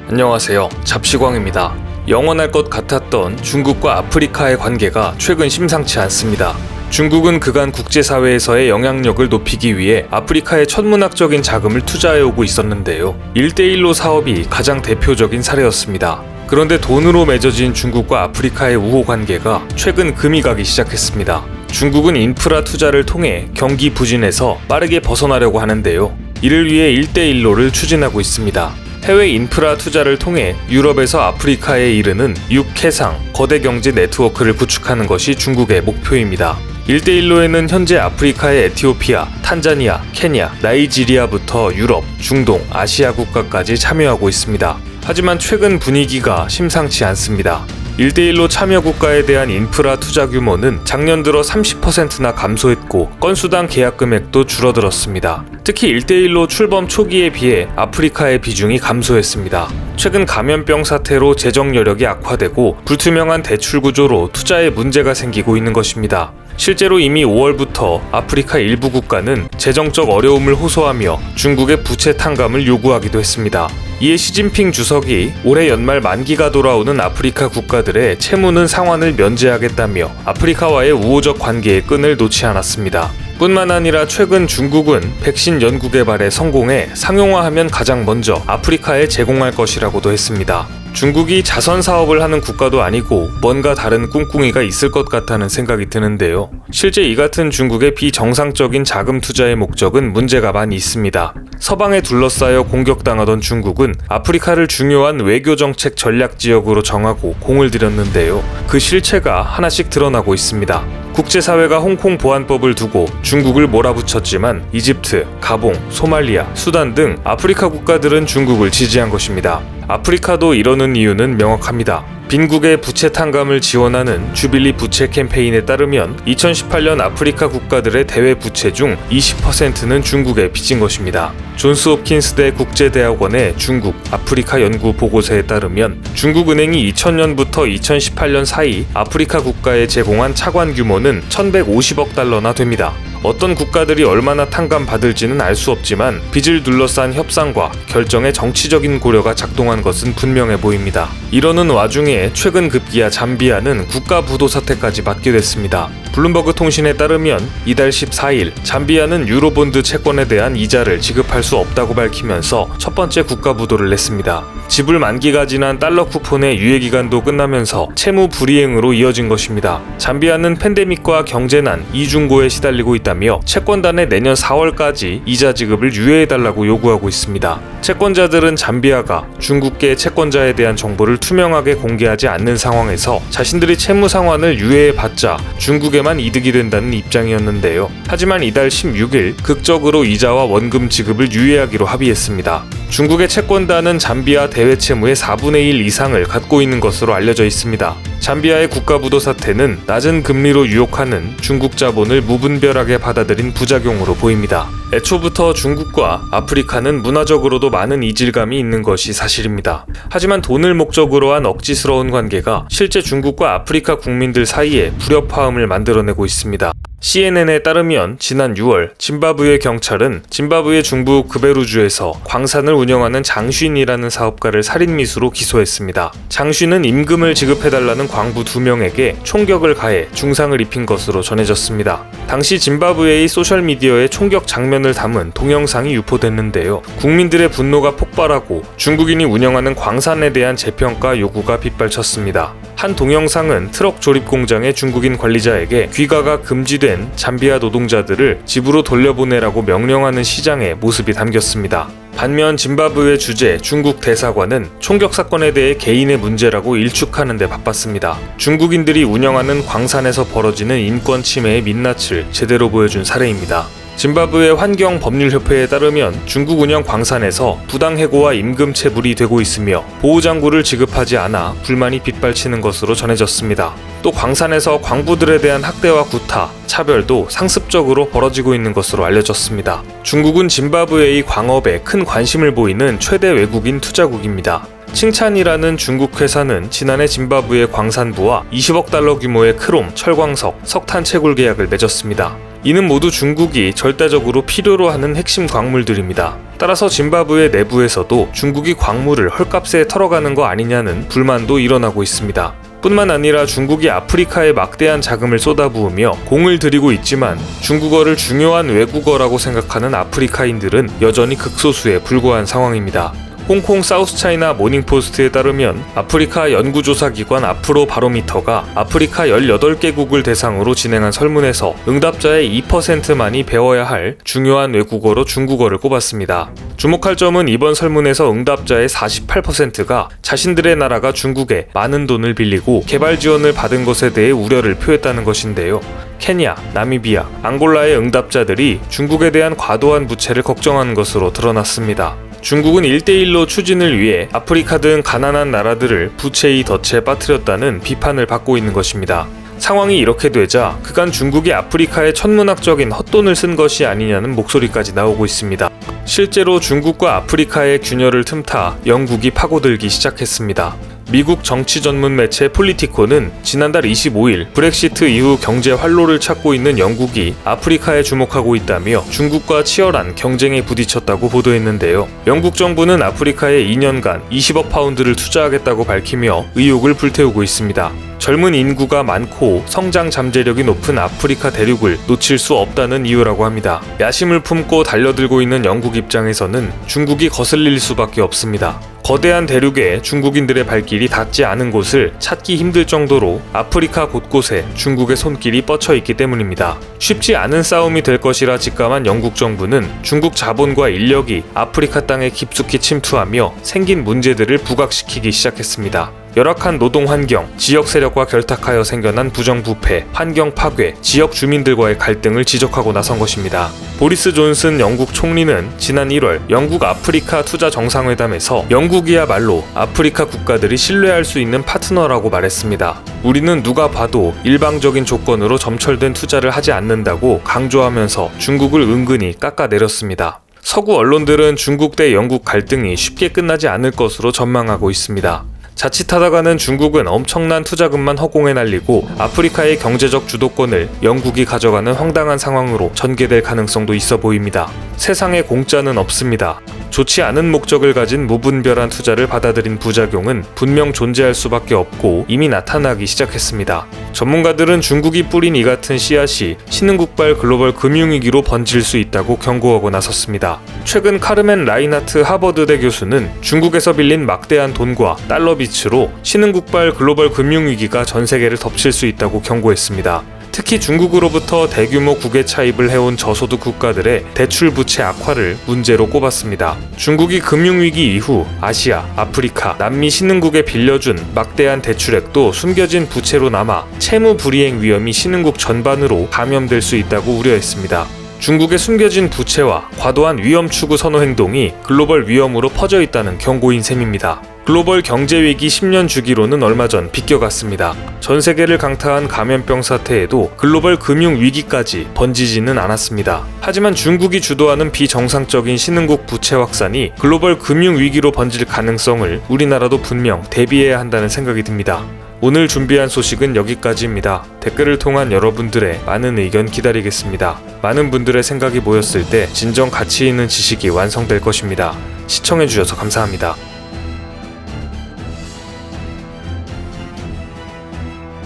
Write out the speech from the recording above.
안녕하세요. 잡시광입니다. 영원할 것 같았던 중국과 아프리카의 관계가 최근 심상치 않습니다. 중국은 그간 국제사회에서의 영향력을 높이기 위해 아프리카에 천문학적인 자금을 투자해오고 있었는데요. 1대1로 사업이 가장 대표적인 사례였습니다. 그런데 돈으로 맺어진 중국과 아프리카의 우호 관계가 최근 금이 가기 시작했습니다. 중국은 인프라 투자를 통해 경기 부진에서 빠르게 벗어나려고 하는데요. 이를 위해 1대1로를 추진하고 있습니다. 해외 인프라 투자를 통해 유럽에서 아프리카에 이르는 6해상 거대 경제 네트워크를 구축하는 것이 중국의 목표입니다. 1대1로에는 현재 아프리카의 에티오피아, 탄자니아, 케냐, 나이지리아부터 유럽, 중동, 아시아 국가까지 참여하고 있습니다. 하지만 최근 분위기가 심상치 않습니다. 1대1로 참여 국가에 대한 인프라 투자 규모는 작년 들어 30%나 감소했고 건수당 계약 금액도 줄어들었습니다. 특히 1대1로 출범 초기에 비해 아프리카의 비중이 감소했습니다. 최근 감염병 사태로 재정 여력이 악화되고 불투명한 대출 구조로 투자에 문제가 생기고 있는 것입니다. 실제로 이미 5월부터 아프리카 일부 국가는 재정적 어려움을 호소하며 중국의 부채 탕감을 요구하기도 했습니다. 이에 시진핑 주석이 올해 연말 만기가 돌아오는 아프리카 국가들의 채무는 상환을 면제하겠다며 아프리카와의 우호적 관계의 끈을 놓지 않았습니다. 뿐만 아니라 최근 중국은 백신 연구 개발에 성공해 상용화하면 가장 먼저 아프리카에 제공할 것이라고도 했습니다. 중국이 자선 사업을 하는 국가도 아니고 뭔가 다른 꿍꿍이가 있을 것 같다는 생각이 드는데요. 실제 이 같은 중국의 비정상적인 자금 투자의 목적은 문제가 많이 있습니다. 서방에 둘러싸여 공격당하던 중국은 아프리카를 중요한 외교정책 전략 지역으로 정하고 공을 들였는데요. 그 실체가 하나씩 드러나고 있습니다. 국제사회가 홍콩 보안법을 두고 중국을 몰아붙였지만 이집트, 가봉, 소말리아, 수단 등 아프리카 국가들은 중국을 지지한 것입니다. 아프리카도 이러는 이유는 명확합니다. 빈국의 부채 탕감을 지원하는 주빌리 부채 캠페인에 따르면 2018년 아프리카 국가들의 대외 부채 중 20%는 중국에 빚진 것입니다. 존스 홉킨스대 국제대학원의 중국, 아프리카 연구 보고서에 따르면 중국은행이 2000년부터 2018년 사이 아프리카 국가에 제공한 차관 규모는 1150억 달러나 됩니다. 어떤 국가들이 얼마나 탕감받을지는 알 수 없지만 빚을 둘러싼 협상과 결정에 정치적인 고려가 작동한 것은 분명해 보입니다. 이러는 와중에 최근 급기야 잠비아는 국가 부도 사태까지 맞게 됐습니다. 블룸버그 통신에 따르면 이달 14일 잠비아는 유로본드 채권에 대한 이자를 지급할 수 없다고 밝히면서 첫 번째 국가 부도를 냈습니다. 지불 만기가 지난 달러 쿠폰의 유예기간도 끝나면서 채무 불이행으로 이어진 것입니다. 잠비아는 팬데믹과 경제난, 이중고에 시달리고 있다며 채권단에 내년 4월까지 이자 지급을 유예해달라고 요구하고 있습니다. 채권자들은 잠비아가 중국계 채권자에 대한 정보를 투명하게 공개하지 않는 상황에서 자신들이 채무 상환을 유예해봤자 중국에만 이득이 된다는 입장이었는데요. 하지만 이달 16일 극적으로 이자와 원금 지급을 유예하기로 합의했습니다. 중국의 채권단은 잠비아 대외 채무의 4분의 1 이상을 갖고 있는 것으로 알려져 있습니다. 잠비아의 국가부도 사태는 낮은 금리로 유혹하는 중국 자본을 무분별하게 받아들인 부작용으로 보입니다. 애초부터 중국과 아프리카는 문화적으로도 많은 이질감이 있는 것이 사실입니다. 하지만 돈을 목적으로 한 억지스러운 관계가 실제 중국과 아프리카 국민들 사이에 불협화음을 만들어내고 있습니다. CNN에 따르면 지난 6월 짐바브웨 경찰은 짐바브웨 중부 그베루주에서 광산을 운영하는 장쉰이라는 사업가를 살인미수로 기소했습니다. 장쉰은 임금을 지급해달라는 광부 2명에게 총격을 가해 중상을 입힌 것으로 전해졌습니다. 당시 짐바브웨의 소셜미디어에 총격 장면을 담은 동영상이 유포됐는데요. 국민들의 분노가 폭발하고 중국인이 운영하는 광산에 대한 재평가 요구가 빗발쳤습니다. 한 동영상은 트럭 조립 공장의 중국인 관리자에게 귀가가 금지된 잠비아 노동자들을 집으로 돌려보내라고 명령하는 시장의 모습이 담겼습니다. 반면 짐바브웨 주재 중국 대사관은 총격 사건에 대해 개인의 문제라고 일축하는 데 바빴습니다. 중국인들이 운영하는 광산에서 벌어지는 인권 침해의 민낯을 제대로 보여준 사례입니다. 짐바브웨 환경법률협회에 따르면 중국 운영 광산에서 부당해고와 임금 체불이 되고 있으며 보호장구를 지급하지 않아 불만이 빗발치는 것으로 전해졌습니다. 또 광산에서 광부들에 대한 학대와 구타, 차별도 상습적으로 벌어지고 있는 것으로 알려졌습니다. 중국은 짐바브웨의 광업에 큰 관심을 보이는 최대 외국인 투자국입니다. 칭찬이라는 중국 회사는 지난해 짐바브웨 광산부와 20억 달러 규모의 크롬, 철광석, 석탄 채굴 계약을 맺었습니다. 이는 모두 중국이 절대적으로 필요로 하는 핵심 광물들입니다. 따라서 짐바브웨 내부에서도 중국이 광물을 헐값에 털어가는 거 아니냐는 불만도 일어나고 있습니다. 뿐만 아니라 중국이 아프리카에 막대한 자금을 쏟아부으며 공을 들이고 있지만 중국어를 중요한 외국어라고 생각하는 아프리카인들은 여전히 극소수에 불과한 상황입니다. 홍콩 사우스차이나 모닝포스트에 따르면 아프리카 연구조사기관 아프로바로미터가 아프리카 18개국을 대상으로 진행한 설문에서 응답자의 2%만이 배워야 할 중요한 외국어로 중국어를 꼽았습니다. 주목할 점은 이번 설문에서 응답자의 48%가 자신들의 나라가 중국에 많은 돈을 빌리고 개발 지원을 받은 것에 대해 우려를 표했다는 것인데요. 케냐, 나미비아, 앙골라의 응답자들이 중국에 대한 과도한 부채를 걱정하는 것으로 드러났습니다. 중국은 1대1로 추진을 위해 아프리카 등 가난한 나라들을 부채의 덫에 빠뜨렸다는 비판을 받고 있는 것입니다. 상황이 이렇게 되자 그간 중국이 아프리카에 천문학적인 헛돈을 쓴 것이 아니냐는 목소리까지 나오고 있습니다. 실제로 중국과 아프리카의 균열을 틈타 영국이 파고들기 시작했습니다. 미국 정치 전문 매체 폴리티코는 지난달 25일 브렉시트 이후 경제 활로를 찾고 있는 영국이 아프리카에 주목하고 있다며 중국과 치열한 경쟁에 부딪혔다고 보도했는데요. 영국 정부는 아프리카에 2년간 20억 파운드를 투자하겠다고 밝히며 의욕을 불태우고 있습니다. 젊은 인구가 많고 성장 잠재력이 높은 아프리카 대륙을 놓칠 수 없다는 이유라고 합니다. 야심을 품고 달려들고 있는 영국 입장에서는 중국이 거슬릴 수밖에 없습니다. 거대한 대륙에 중국인들의 발길이 닿지 않은 곳을 찾기 힘들 정도로 아프리카 곳곳에 중국의 손길이 뻗쳐 있기 때문입니다. 쉽지 않은 싸움이 될 것이라 직감한 영국 정부는 중국 자본과 인력이 아프리카 땅에 깊숙이 침투하며 생긴 문제들을 부각시키기 시작했습니다. 열악한 노동 환경, 지역 세력과 결탁하여 생겨난 부정부패, 환경 파괴, 지역 주민들과의 갈등을 지적하고 나선 것입니다. 보리스 존슨 영국 총리는 지난 1월 영국 아프리카 투자 정상회담에서 영국이야말로 아프리카 국가들이 신뢰할 수 있는 파트너라고 말했습니다. 우리는 누가 봐도 일방적인 조건으로 점철된 투자를 하지 않는다고 강조하면서 중국을 은근히 깎아내렸습니다. 서구 언론들은 중국 대 영국 갈등이 쉽게 끝나지 않을 것으로 전망하고 있습니다. 자칫하다가는 중국은 엄청난 투자금만 허공에 날리고 아프리카의 경제적 주도권을 영국이 가져가는 황당한 상황으로 전개될 가능성도 있어 보입니다. 세상에 공짜는 없습니다. 좋지 않은 목적을 가진 무분별한 투자를 받아들인 부작용은 분명 존재할 수밖에 없고 이미 나타나기 시작했습니다. 전문가들은 중국이 뿌린 이 같은 씨앗이 신흥국발 글로벌 금융위기로 번질 수 있다고 경고하고 나섰습니다. 최근 카르멘 라인하트 하버드대 교수는 중국에서 빌린 막대한 돈과 달러 빚으로 신흥국발 글로벌 금융위기가 전 세계를 덮칠 수 있다고 경고했습니다. 특히 중국으로부터 대규모 국외 차입을 해온 저소득 국가들의 대출 부채 악화를 문제로 꼽았습니다. 중국이 금융위기 이후 아시아, 아프리카, 남미 신흥국에 빌려준 막대한 대출액도 숨겨진 부채로 남아 채무 불이행 위험이 신흥국 전반으로 감염될 수 있다고 우려했습니다. 중국의 숨겨진 부채와 과도한 위험 추구 선호 행동이 글로벌 위험으로 퍼져 있다는 경고인 셈입니다. 글로벌 경제위기 10년 주기로는 얼마 전 비껴갔습니다. 전 세계를 강타한 감염병 사태에도 글로벌 금융위기까지 번지지는 않았습니다. 하지만 중국이 주도하는 비정상적인 신흥국 부채 확산이 글로벌 금융위기로 번질 가능성을 우리나라도 분명 대비해야 한다는 생각이 듭니다. 오늘 준비한 소식은 여기까지입니다. 댓글을 통한 여러분들의 많은 의견 기다리겠습니다. 많은 분들의 생각이 모였을 때 진정 가치 있는 지식이 완성될 것입니다. 시청해주셔서 감사합니다.